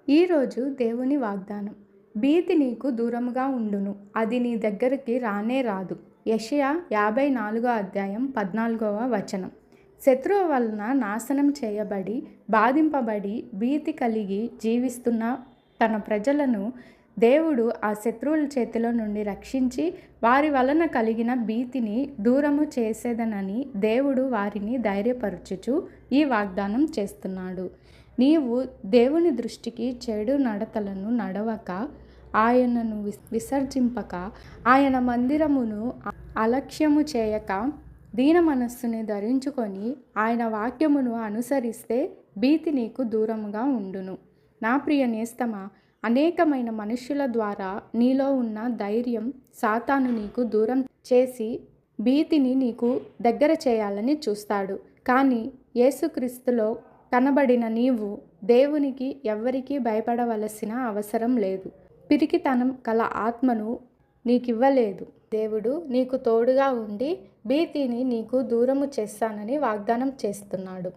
ఈరోజు దేవుని వాగ్దానం. భీతి నీకు దూరముగా ఉండును, అది నీ దగ్గరికి రానే రాదు. యెషయా 54:14. శత్రువు వలన నాశనం చేయబడి, బాధింపబడి, భీతి కలిగి జీవిస్తున్న తన ప్రజలను దేవుడు ఆ శత్రువుల చేతిలో నుండి రక్షించి, వారి వలన కలిగిన భీతిని దూరము చేసేదనని దేవుడు వారిని ధైర్యపరచుచు ఈ వాగ్దానం చేస్తున్నాడు. నీవు దేవుని దృష్టికి చెడు నడతలను నడవక, ఆయనను విసర్జింపక, ఆయన మందిరమును అలక్ష్యము చేయక, దీన మనస్సుని ధరించుకొని ఆయన వాక్యమును అనుసరిస్తే భీతి నీకు దూరముగా ఉండును. నా ప్రియ నేస్తమా, అనేకమైన మనుష్యుల ద్వారా నీలో ఉన్న ధైర్యం సాతాను నీకు దూరం చేసి భీతిని నీకు దగ్గర చేయాలని చూస్తాడు. కానీ యేసుక్రీస్తులో కనబడిన నీవు దేవునికి ఎవ్వరికీ భయపడవలసిన అవసరం లేదు. పిరికితనం కల ఆత్మను నీకివ్వలేదు. దేవుడు నీకు తోడుగా ఉండి భీతిని నీకు దూరము చేస్తానని వాగ్దానం చేస్తున్నాడు.